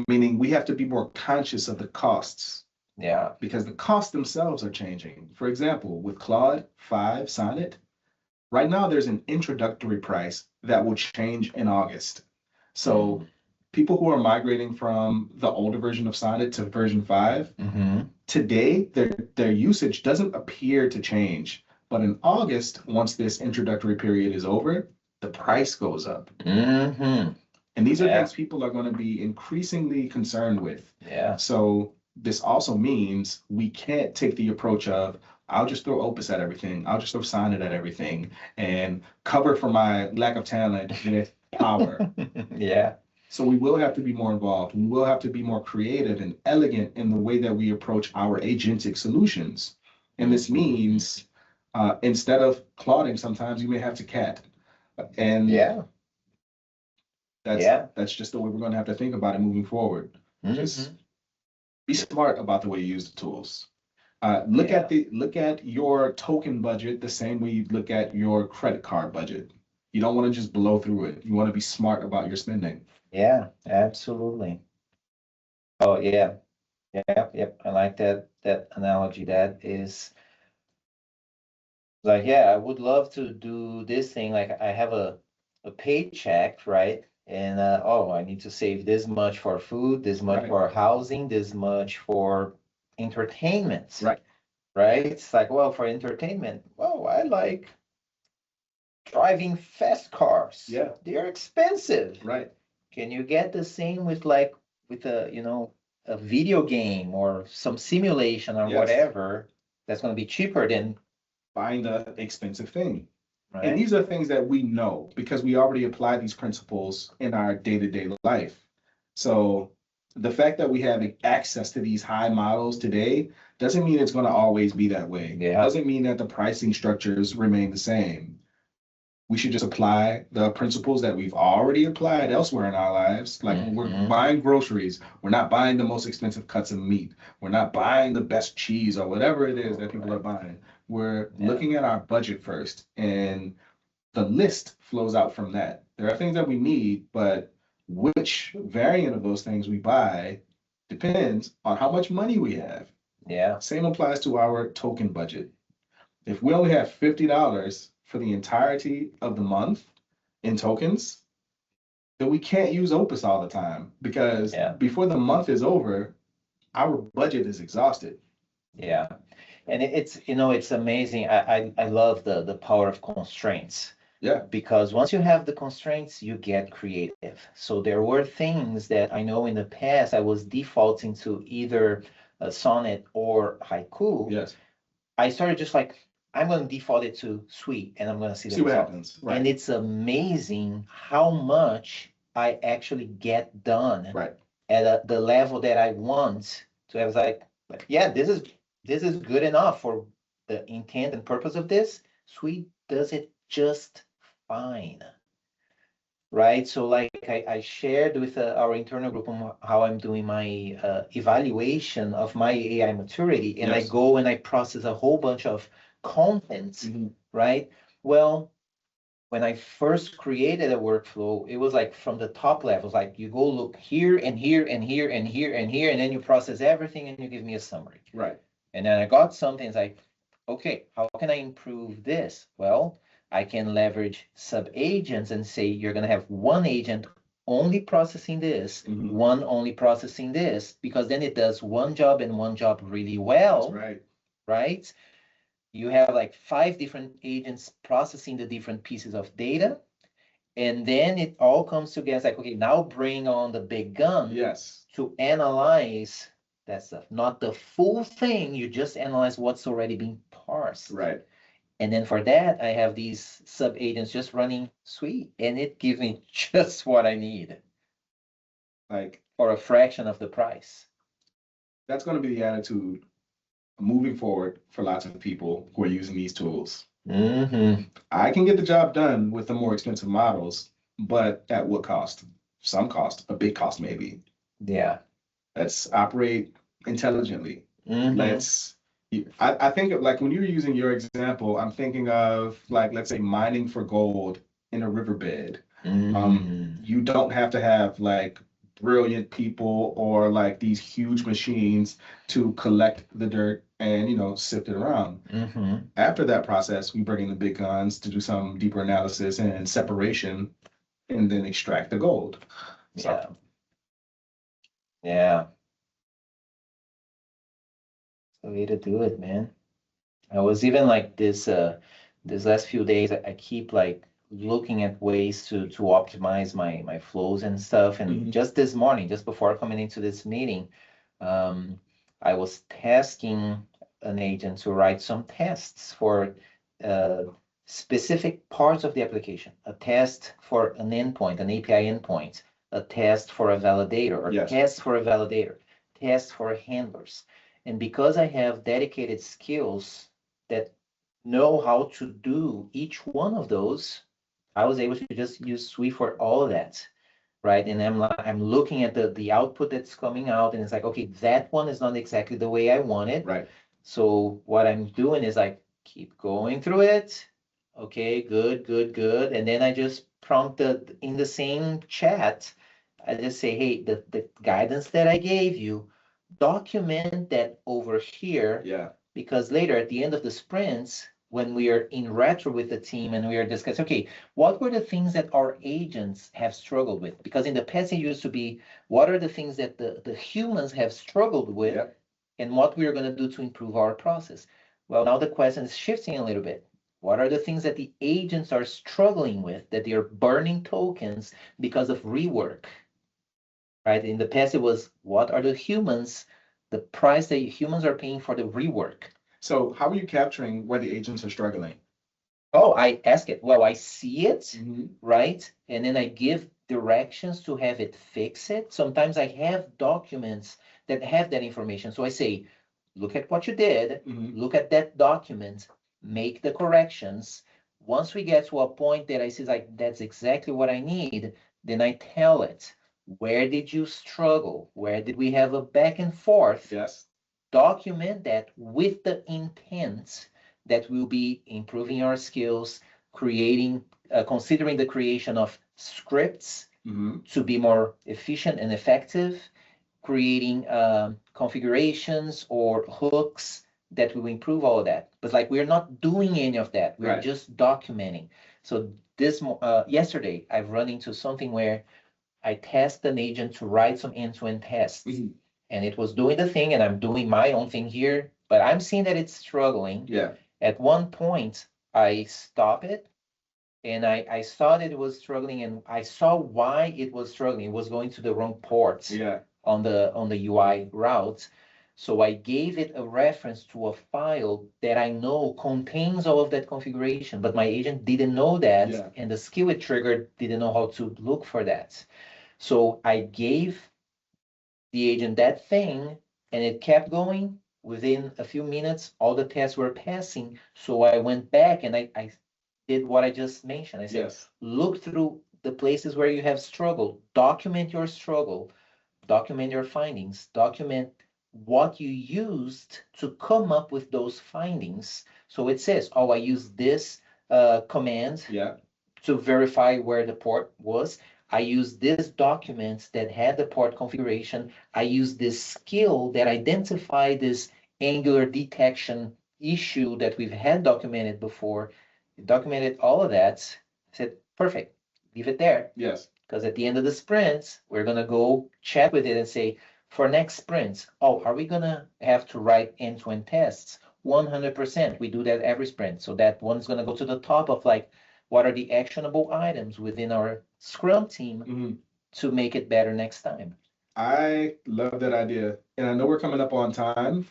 meaning we have to be more conscious of the costs. Yeah. Because the costs themselves are changing. For example, with Claude 5 Sonnet, right now there's an introductory price that will change in August. So people who are migrating from the older version of Sonnet to version 5, today their usage doesn't appear to change. But in August, once this introductory period is over, the price goes up. And these are things people are going to be increasingly concerned with. Yeah. So this also means we can't take the approach of, I'll just throw Opus at everything. I'll just throw Sonnet at everything and cover for my lack of talent with power. Yeah. So we will have to be more involved. We will have to be more creative and elegant in the way that we approach our agentic solutions. And this means instead of clotting, sometimes you may have to cat. And that's just the way we're going to have to think about it moving forward. Just be smart about the way you use the tools. Look at your token budget the same way you look at your credit card budget. You don't want to just blow through it. You want to be smart about your spending. Yeah, absolutely. Oh yeah. Yep. I like that analogy. That is like, yeah, I would love to do this thing. Like I have a paycheck, right? And I need to save this much for food, this much for housing, this much for entertainment. Right? It's like, well, for entertainment, I like driving fast cars. Yeah. They're expensive. Right. Can you get the same with a a video game or some simulation or whatever that's going to be cheaper than buying the expensive thing? Right. And these are things that we know because we already apply these principles in our day-to-day life. So the fact that we have access to these high models today doesn't mean it's going to always be that way. Yeah. Doesn't mean that the pricing structures remain the same. We should just apply the principles that we've already applied elsewhere in our lives. Like when we're buying groceries, we're not buying the most expensive cuts of meat. We're not buying the best cheese or whatever it is that people are buying. We're looking at our budget first, and the list flows out from that. There are things that we need, but which variant of those things we buy depends on how much money we have. Yeah. Same applies to our token budget. If we only have $50 for the entirety of the month in tokens, then we can't use Opus all the time because before the month is over, our budget is exhausted. Yeah. And it's amazing. I love the power of constraints. Yeah. Because once you have the constraints, you get creative. So there were things that I know in the past I was defaulting to either a sonnet or haiku. Yes. I started just like, I'm going to default it to Sui and I'm going to see what happens. Right. And it's amazing how much I actually get done at the level that I want to have. Like, yeah, this is good enough for the intent and purpose of this, Sui does it just fine. Right, so like I shared with our internal group on how I'm doing my evaluation of my AI maturity, and I Yes. go and I process a whole bunch of content, Mhm. right? Well, when I first created a workflow, it was like from the top levels, like you go look here and here and here and here and here, and then you process everything and you give me a summary. Right. And then I got something, it's like, okay, how can I improve this? Well, I can leverage sub-agents and say you're going to have one agent only processing this, Mhm. one only processing this, because then it does one job and one job really well, That's right. right? You have like 5 different agents processing the different pieces of data. And then it all comes together. It's like, okay, now bring on the big gun Yes. to analyze that stuff. Not the full thing, you just analyze what's already being parsed. Right. And then for that, I have these sub-agents just running Sui, and it gives me just what I need Like, for a fraction of the price. that's going to be the attitude moving forward for lots of people who are using these tools. Mm-hmm. I can get the job done with the more expensive models, but at what cost? Some cost, a big cost maybe. Yeah. Let's operate intelligently. Mm-hmm. I think of, like when you're using your example, I'm thinking of like, let's say mining for gold in a riverbed. You don't have to have like brilliant people or like these huge machines to collect the dirt and, sift it around. Mm-hmm. After that process, we bring in the big guns to do some deeper analysis and separation and then extract the gold. So, Yeah. Yeah. The way to do it, man. I was even like this last few days, I keep like looking at ways to optimize my flows and stuff. And Mhm. just this morning, just before coming into this meeting, um, I was tasking an agent to write some tests for uh, specific parts of the application. A test for an endpoint, an API endpoint, a test for a validator, or Yes. test for a validator, test for handlers. And because I have dedicated skills that know how to do each one of those, I was able to just use Sui for all of that, right? And I'm looking at the output that's coming out, and it's like, okay, that one is not exactly the way I want it. Right. So what I'm doing is like keep going through it. Okay, good, good, good. And then I just prompted in the same chat. I just say, hey, the guidance that I gave you, document that over here. Yeah. Because later at the end of the sprints, when we are in retro with the team and we are discussing, okay, what were the things that our agents have struggled with? Because in the past it used to be, what are the things that the humans have struggled with? Yep. And what we are going to do to improve our process. Well, now the question is shifting a little bit. What are the things that the agents are struggling with, that they are burning tokens because of rework? Right? In the past, it was what are the price that humans are paying for the rework? So how are you capturing where the agents are struggling? Oh, I ask it. Well, I see it, Mhm. right? And then I give directions to have it fix it. Sometimes I have documents that have that information. So I say, look at what you did, Mhm. look at that document, make the corrections. Once we get to a point that I see like that's exactly what I need, then I tell it, where did you struggle? Where did we have a back and forth? Yes. Document that with the intent that we'll be improving our skills, considering the creation of scripts Mhm. to be more efficient and effective, creating configurations or hooks that will improve all of that. But like we're not doing any of that. We're Right. just documenting. So yesterday, I've run into something where I tasked an agent to write some end-to-end tests. Mhm. And it was doing the thing, and I'm doing my own thing here, but I'm seeing that it's struggling. Yeah. At one point, I stop it, and I saw that it was struggling, and I saw why it was struggling. It was going to the wrong ports Yeah. on the UI route. So I gave it a reference to a file that I know contains all of that configuration, but my agent didn't know that, Yeah. and the skill it triggered didn't know how to look for that. So I gave the agent that thing, and it kept going. within a few minutes, all the tests were passing. So I went back and I did what I just mentioned. I said, Yes. look through the places where you have struggled, document your struggle, document your findings, document what you used to come up with those findings. So it says, oh, I used this command Yeah. to verify where the port was. I used this document that had the port configuration. I used this skill that identified this angular detection issue that we've had documented before. Documented all of that. Said, perfect, leave it there. Yes. Because at the end of the sprint, we're going to go chat with it and say, for next sprint, oh, are we going to have to write end-to-end tests? 100%. We do that every sprint. So that one's going to go to the top of like, what are the actionable items within our Scrum team to make it better next time? I love that idea. And I know we're coming up on time.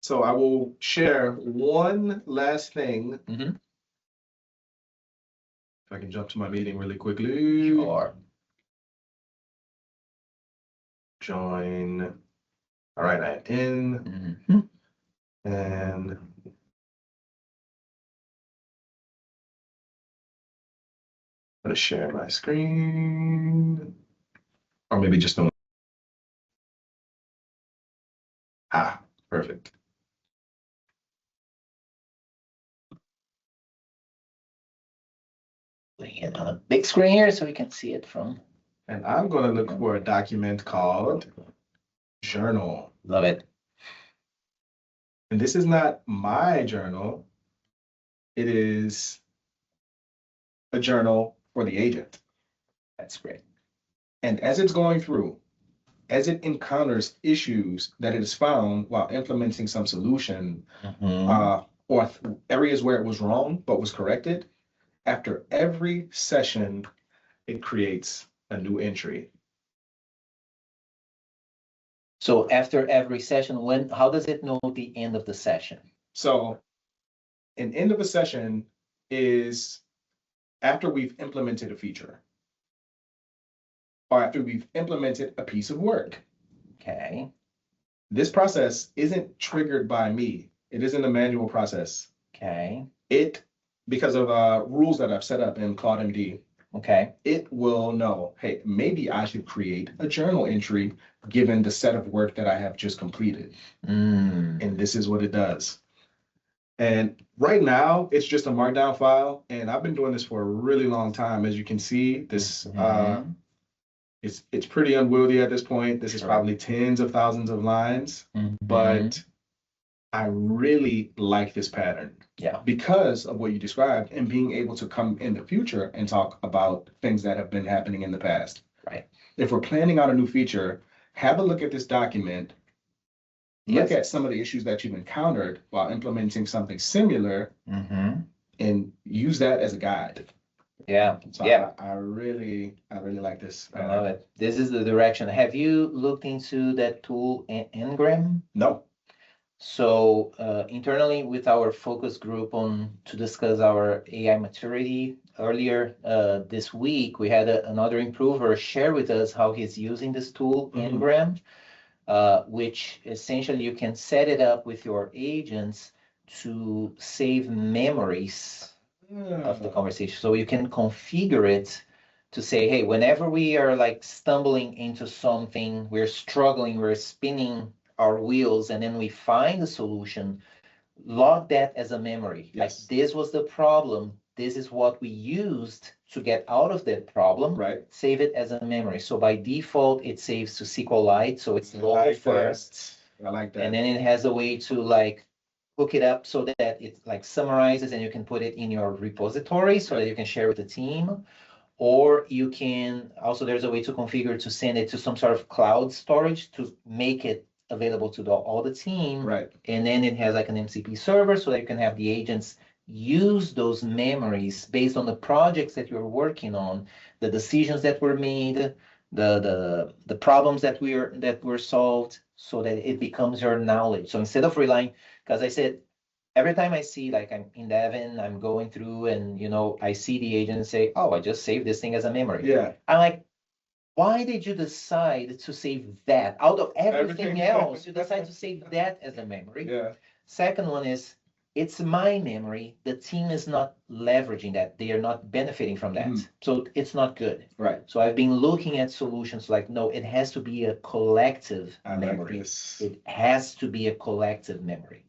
So I will share one last thing. If I can jump to my meeting really quickly. Sure. Join. All right, I am in. And I'm going to share my screen. Or maybe just no. Perfect. Putting it on a big screen here so we can see it from. And I'm going to look for a document called journal. Love it. And this is not my journal. It is a journal for the agent. That's great. And as it's going through, as it encounters issues that it has found while implementing some solution, or areas where it was wrong but was corrected, after every session, it creates a new entry. So after every session, how does it know the end of the session? So an end of a session is after we've implemented a feature or after we've implemented a piece of work. Okay. This process isn't triggered by me. It isn't a manual process. Okay. Because of rules that I've set up in Claude MD, okay, it will know, hey, maybe I should create a journal entry given the set of work that I have just completed. And this is what it does. And right now, it's just a markdown file. And I've been doing this for a really long time. As you can see, this it's pretty unwieldy at this point. This is probably tens of thousands of lines, but I really like this pattern. Yeah. Because of what you described and being able to come in the future and talk about things that have been happening in the past. Right. If we're planning out a new feature, have a look at this document, look at some of the issues that you've encountered while implementing something similar, and use that as a guide. Yeah. So I really like this. I love it. This is the direction. Have you looked into that tool, NGram? No. So internally with our focus group to discuss our AI maturity earlier this week, we had another improver share with us how he's using this tool, NGram, which essentially you can set it up with your agents to save memories of the conversation. So you can configure it to say, hey, whenever we are like stumbling into something, we're struggling, we're spinning our wheels, and then we find a solution, log that as a memory. Yes. Like this was the problem. This is what we used to get out of that problem. Right. Save it as a memory. So by default, it saves to SQLite. So it's local first. I like that. And then it has a way to like hook it up so that it like summarizes and you can put it in your repository so that you can share with the team. Or you can also, there's a way to configure to send it to some sort of cloud storage to make it available to all the team. Right. And then it has like an MCP server so that you can have the agents use those memories based on the projects that you're working on, the decisions that were made, the problems that were solved, so that it becomes your knowledge. So instead of relying, because I said, every time I see, like I'm in Devin, I'm going through and, I see the agent say, oh, I just saved this thing as a memory. Yeah. I'm like, Why did you decide to save that? Out of everything Everything. else, you decide to save that as a memory. Yeah. Second one is, it's my memory. The team is not leveraging that. They are not benefiting from that. Mhm. So it's not good. Right. So I've been looking at solutions like, no, it has to be a collective I like memory. this. It has to be a collective memory.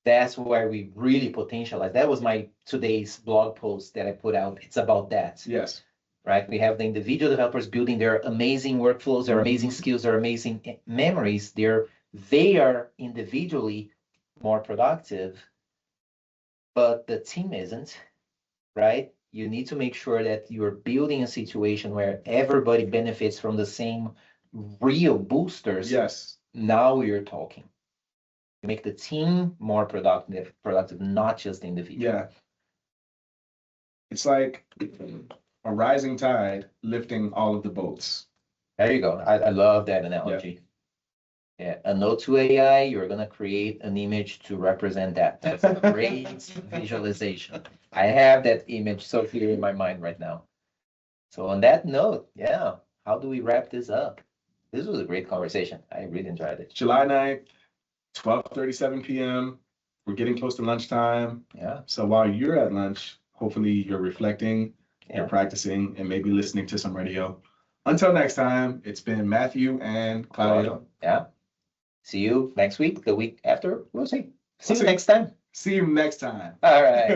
That's where we really potentialize. That was my today's blog post that I put out. It's about that. Yes. Right? We have the individual developers building their amazing workflows, their amazing skills, their amazing memories. They are individually more productive, but the team isn't, right? You need to make sure that you're building a situation where everybody benefits from the same real boosters. Yes. Now you're talking. You make the team more productive, not just the individual. Yeah. It's like a rising tide lifting all of the boats. There you go. I love that analogy. Yeah, a note to AI, you're gonna create an image to represent that. That's a great visualization. I have that image so clear in my mind right now. So on that note, yeah, how do we wrap this up? This was a great conversation. I really enjoyed it. July 9th, 12:37 p.m. We're getting close to lunchtime. Yeah. So while you're at lunch, hopefully you're reflecting, you're Yeah. practicing, and maybe listening to some radio. Until next time, it's been Matthew and Claudio. Yeah. See you next week, the week after. We'll see. See you see. next time. See you next time. All right.